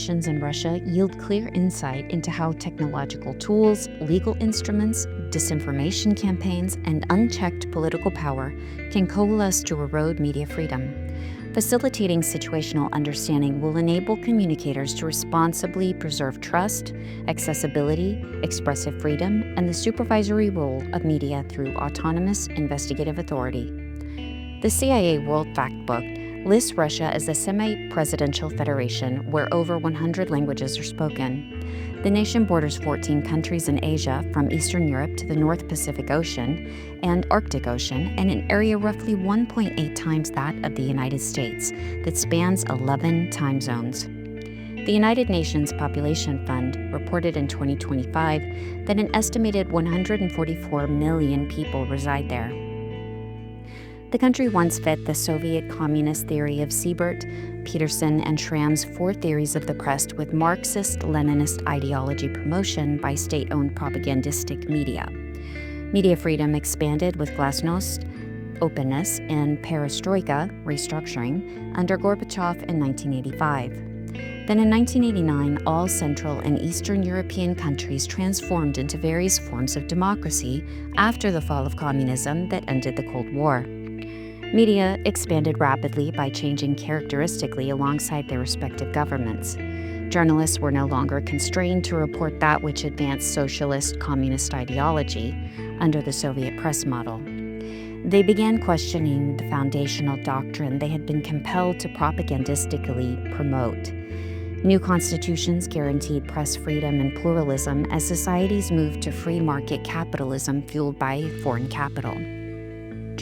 conditions in Russia yield clear insight into how technological tools, legal instruments, disinformation campaigns, and unchecked political power can coalesce to erode media freedom. Facilitating situational understanding will enable communicators to responsibly preserve trust, accessibility, expressive freedom, and the supervisory role of media through autonomous investigative authority. The CIA World Factbook lists Russia as a semi-presidential federation where over 100 languages are spoken. The nation borders 14 countries in Asia, from Eastern Europe to the North Pacific Ocean and Arctic Ocean, and an area roughly 1.8 times that of the United States that spans 11 time zones. The United Nations Population Fund reported in 2025 that an estimated 144 million people reside there. The country once fit the Soviet communist theory of Siebert, Peterson, and Schramm's four theories of the press with Marxist-Leninist ideology promotion by state-owned propagandistic media. Media freedom expanded with glasnost, openness, and perestroika, restructuring, under Gorbachev in 1985. Then in 1989, all Central and Eastern European countries transformed into various forms of democracy after the fall of communism that ended the Cold War. Media expanded rapidly by changing characteristically alongside their respective governments. Journalists were no longer constrained to report that which advanced socialist communist ideology under the Soviet press model. They began questioning the foundational doctrine they had been compelled to propagandistically promote. New constitutions guaranteed press freedom and pluralism as societies moved to free market capitalism fueled by foreign capital.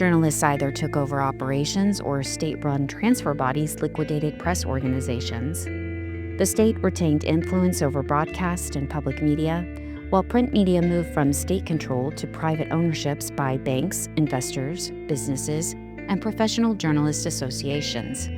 Journalists either took over operations or state-run transfer bodies liquidated press organizations. The state retained influence over broadcast and public media, while print media moved from state control to private ownerships by banks, investors, businesses, and professional journalist associations.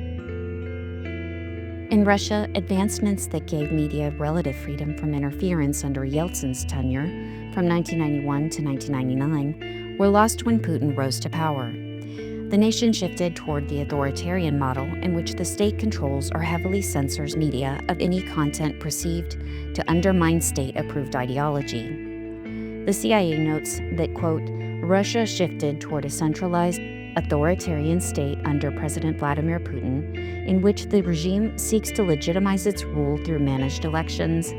In Russia, advancements that gave media relative freedom from interference under Yeltsin's tenure from 1991 to 1999 were lost when Putin rose to power. The nation shifted toward the authoritarian model in which the state controls or heavily censors media of any content perceived to undermine state-approved ideology. The CIA notes that, quote, Russia shifted toward a centralized authoritarian state under President Vladimir Putin, in which the regime seeks to legitimize its rule through managed elections,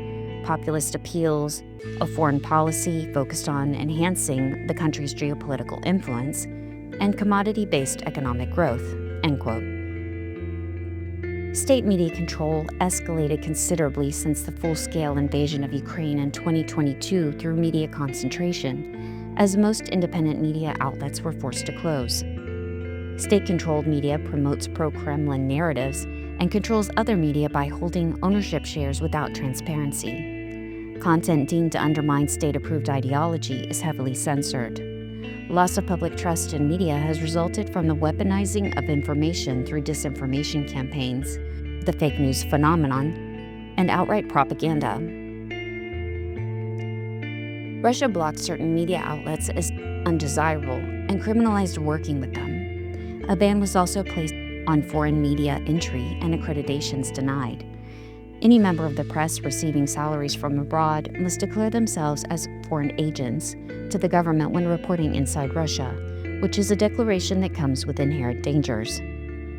populist appeals, a foreign policy focused on enhancing the country's geopolitical influence, and commodity-based economic growth, end quote. State media control escalated considerably since the full-scale invasion of Ukraine in 2022 through media concentration, as most independent media outlets were forced to close. State-controlled media promotes pro-Kremlin narratives and controls other media by holding ownership shares without transparency. Content deemed to undermine state-approved ideology is heavily censored. Loss of public trust in media has resulted from the weaponizing of information through disinformation campaigns, the fake news phenomenon, and outright propaganda. Russia blocked certain media outlets as undesirable and criminalized working with them. A ban was also placed on foreign media entry and accreditations denied. Any member of the press receiving salaries from abroad must declare themselves as foreign agents to the government when reporting inside Russia, which is a declaration that comes with inherent dangers.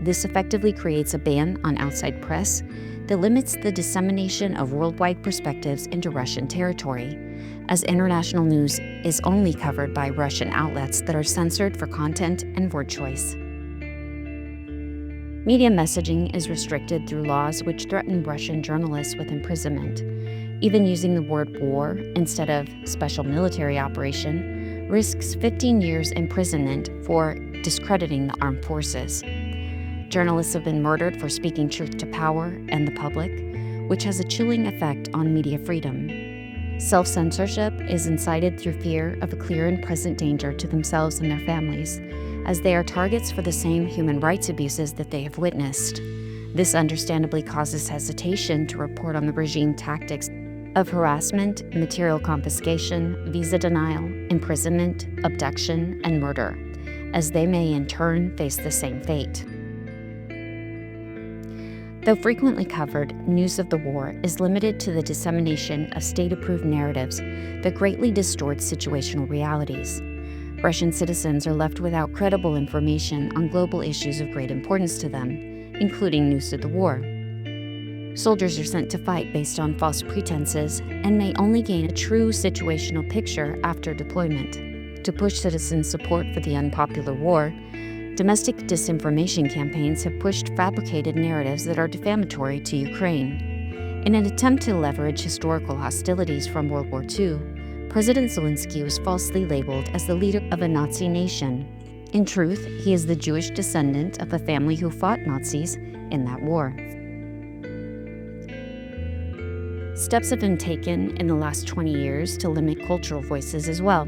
This effectively creates a ban on outside press that limits the dissemination of worldwide perspectives into Russian territory, as international news is only covered by Russian outlets that are censored for content and word choice. Media messaging is restricted through laws which threaten Russian journalists with imprisonment. Even using the word war instead of special military operation risks 15 years imprisonment for discrediting the armed forces. Journalists have been murdered for speaking truth to power and the public, which has a chilling effect on media freedom. Self-censorship is incited through fear of a clear and present danger to themselves and their families, as they are targets for the same human rights abuses that they have witnessed. This understandably causes hesitation to report on the regime tactics of harassment, material confiscation, visa denial, imprisonment, abduction, and murder, as they may in turn face the same fate. Though frequently covered, news of the war is limited to the dissemination of state-approved narratives that greatly distort situational realities. Russian citizens are left without credible information on global issues of great importance to them, including news of the war. Soldiers are sent to fight based on false pretenses and may only gain a true situational picture after deployment. To push citizen support for the unpopular war, domestic disinformation campaigns have pushed fabricated narratives that are defamatory to Ukraine. In an attempt to leverage historical hostilities from World War II, President Zelensky was falsely labeled as the leader of a Nazi nation. In truth, he is the Jewish descendant of a family who fought Nazis in that war. Steps have been taken in the last 20 years to limit cultural voices as well.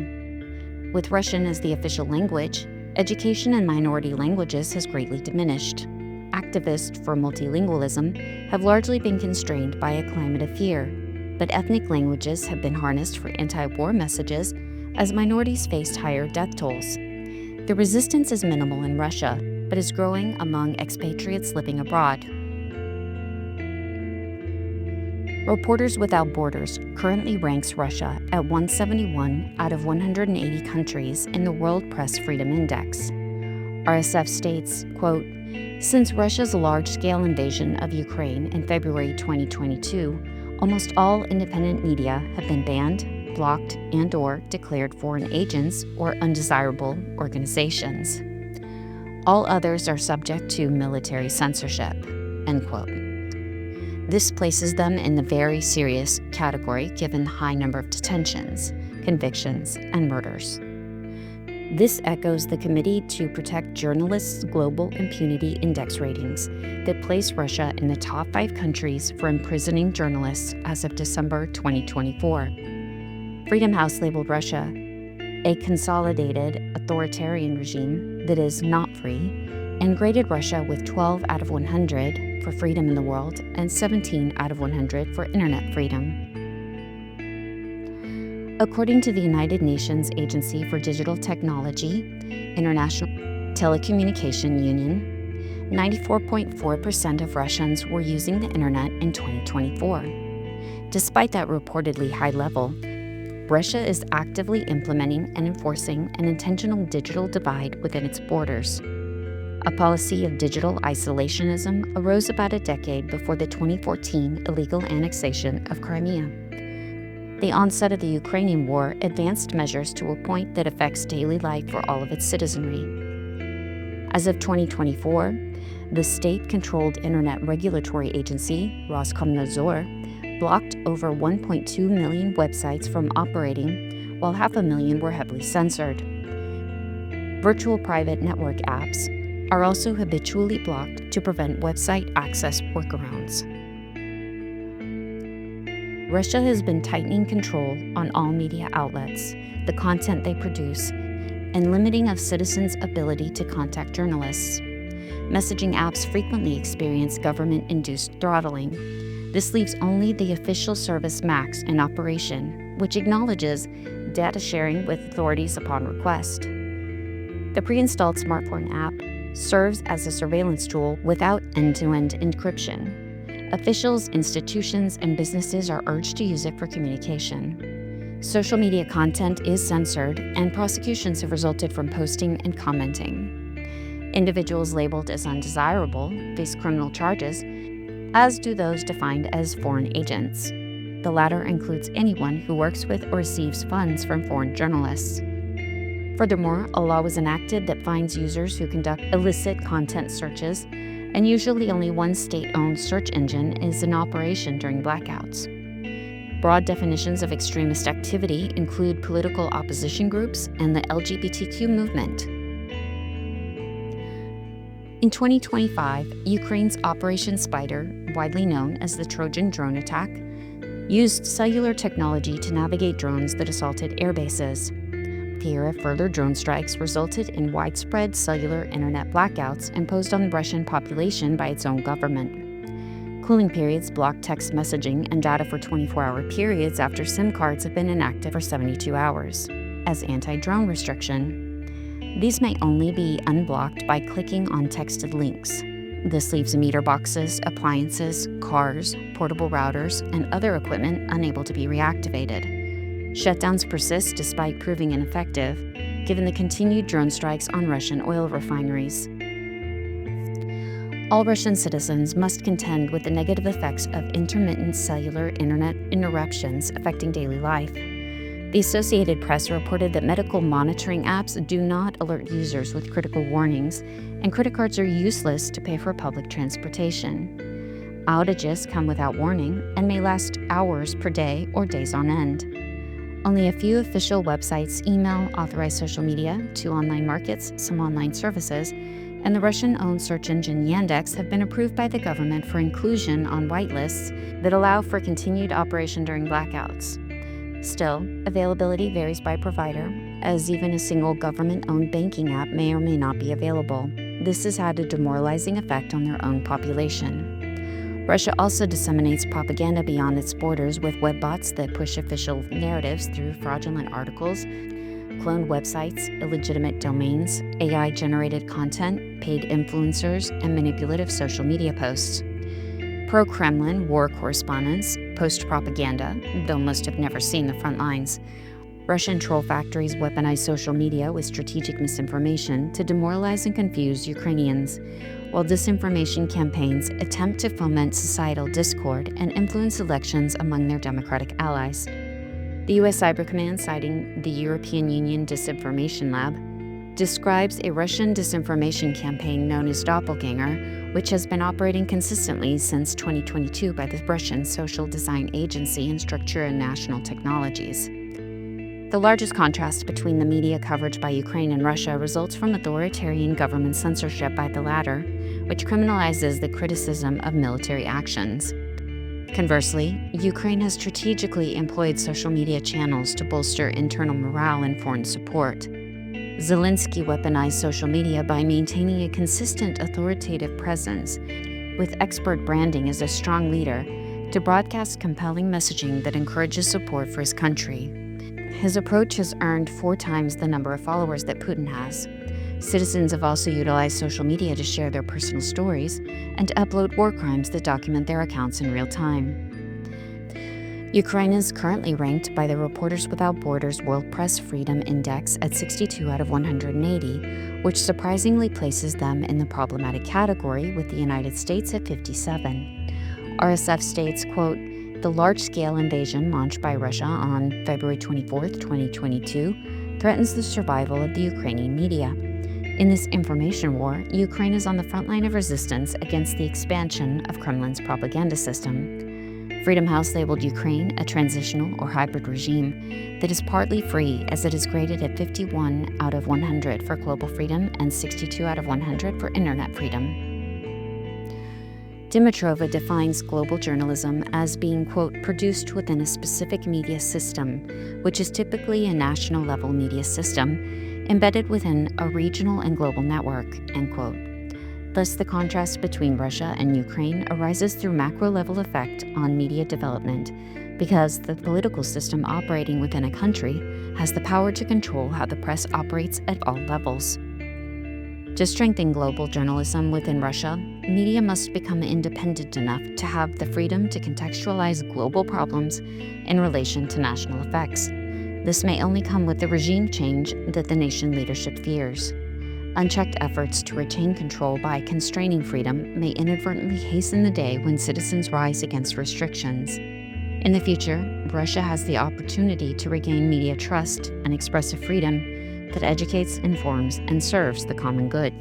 With Russian as the official language, education in minority languages has greatly diminished. Activists for multilingualism have largely been constrained by a climate of fear, but ethnic languages have been harnessed for anti-war messages as minorities faced higher death tolls. The resistance is minimal in Russia, but is growing among expatriates living abroad. Reporters Without Borders currently ranks Russia at 171 out of 180 countries in the World Press Freedom Index. RSF states, quote, "Since Russia's large-scale invasion of Ukraine in February 2022, almost all independent media have been banned, blocked, and/or declared foreign agents or undesirable organizations. All others are subject to military censorship," end quote. This places them in the very serious category given the high number of detentions, convictions, and murders. This echoes the Committee to Protect Journalists' Global Impunity Index ratings that place Russia in the top 5 countries for imprisoning journalists as of December 2024. Freedom House labeled Russia a consolidated authoritarian regime that is not free, and graded Russia with 12 out of 100 for freedom in the world and 17 out of 100 for internet freedom. According to the United Nations Agency for Digital Technology, International Telecommunication Union, 94.4% of Russians were using the internet in 2024. Despite that reportedly high level, Russia is actively implementing and enforcing an intentional digital divide within its borders. A policy of digital isolationism arose about a decade before the 2014 illegal annexation of Crimea. The onset of the Ukrainian war advanced measures to a point that affects daily life for all of its citizenry. As of 2024, the state-controlled Internet Regulatory Agency, Roskomnadzor, blocked over 1.2 million websites from operating, while 500,000 were heavily censored. Virtual private network apps are also habitually blocked to prevent website access workarounds. Russia has been tightening control on all media outlets, the content they produce, and limiting of citizens' ability to contact journalists. Messaging apps frequently experience government-induced throttling. This leaves only the official service Max in operation, which acknowledges data sharing with authorities upon request. The pre-installed smartphone app serves as a surveillance tool without end-to-end encryption. Officials, institutions, and businesses are urged to use it for communication. Social media content is censored, and prosecutions have resulted from posting and commenting. Individuals labeled as undesirable face criminal charges, as do those defined as foreign agents. The latter includes anyone who works with or receives funds from foreign journalists. Furthermore, a law was enacted that fines users who conduct illicit content searches, and usually only one state-owned search engine is in operation during blackouts. Broad definitions of extremist activity include political opposition groups and the LGBTQ movement. In 2025, Ukraine's Operation Spider, widely known as the Trojan drone attack, used cellular technology to navigate drones that assaulted air bases. The era of further drone strikes resulted in widespread cellular internet blackouts imposed on the Russian population by its own government. Cooling periods block text messaging and data for 24-hour periods after SIM cards have been inactive for 72 hours, as anti-drone restriction. These may only be unblocked by clicking on texted links. This leaves meter boxes, appliances, cars, portable routers, and other equipment unable to be reactivated. Shutdowns persist despite proving ineffective, given the continued drone strikes on Russian oil refineries. All Russian citizens must contend with the negative effects of intermittent cellular internet interruptions affecting daily life. The Associated Press reported that medical monitoring apps do not alert users with critical warnings, and credit cards are useless to pay for public transportation. Outages come without warning and may last hours per day or days on end. Only a few official websites, email, authorized social media, 2 online markets, some online services, and the Russian-owned search engine Yandex have been approved by the government for inclusion on whitelists that allow for continued operation during blackouts. Still, availability varies by provider, as even a single government-owned banking app may or may not be available. This has had a demoralizing effect on their own population. Russia also disseminates propaganda beyond its borders with web bots that push official narratives through fraudulent articles, cloned websites, illegitimate domains, AI-generated content, paid influencers, and manipulative social media posts. Pro-Kremlin war correspondents post propaganda, though most have never seen the front lines. Russian troll factories weaponize social media with strategic misinformation to demoralize and confuse Ukrainians, while disinformation campaigns attempt to foment societal discord and influence elections among their democratic allies. The U.S. Cyber Command, citing the European Union Disinformation Lab, describes a Russian disinformation campaign known as DoppelGänger, which has been operating consistently since 2022 by the Russian social design agency and Structure and National Technologies. The largest contrast between the media coverage by Ukraine and Russia results from authoritarian government censorship by the latter, which criminalizes the criticism of military actions. Conversely, Ukraine has strategically employed social media channels to bolster internal morale and foreign support. Zelensky weaponized social media by maintaining a consistent authoritative presence, with expert branding as a strong leader, to broadcast compelling messaging that encourages support for his country. His approach has earned 4 times the number of followers that Putin has. Citizens have also utilized social media to share their personal stories and to upload war crimes that document their accounts in real time. Ukraine is currently ranked by the Reporters Without Borders World Press Freedom Index at 62 out of 180, which surprisingly places them in the problematic category, with the United States at 57. RSF states, quote, "The large-scale invasion launched by Russia on February 24, 2022, threatens the survival of the Ukrainian media. In this information war, Ukraine is on the front line of resistance against the expansion of Kremlin's propaganda system." Freedom House labeled Ukraine a transitional or hybrid regime that is partly free, as it is graded at 51 out of 100 for global freedom and 62 out of 100 for internet freedom. Dimitrova defines global journalism as being, quote, "produced within a specific media system, which is typically a national-level media system, embedded within a regional and global network," end quote. Thus, the contrast between Russia and Ukraine arises through macro-level effect on media development, because the political system operating within a country has the power to control how the press operates at all levels. To strengthen global journalism within Russia, media must become independent enough to have the freedom to contextualize global problems in relation to national effects. This may only come with the regime change that the nation leadership fears. Unchecked efforts to retain control by constraining freedom may inadvertently hasten the day when citizens rise against restrictions. In the future, Russia has the opportunity to regain media trust and expressive freedom that educates, informs, and serves the common good.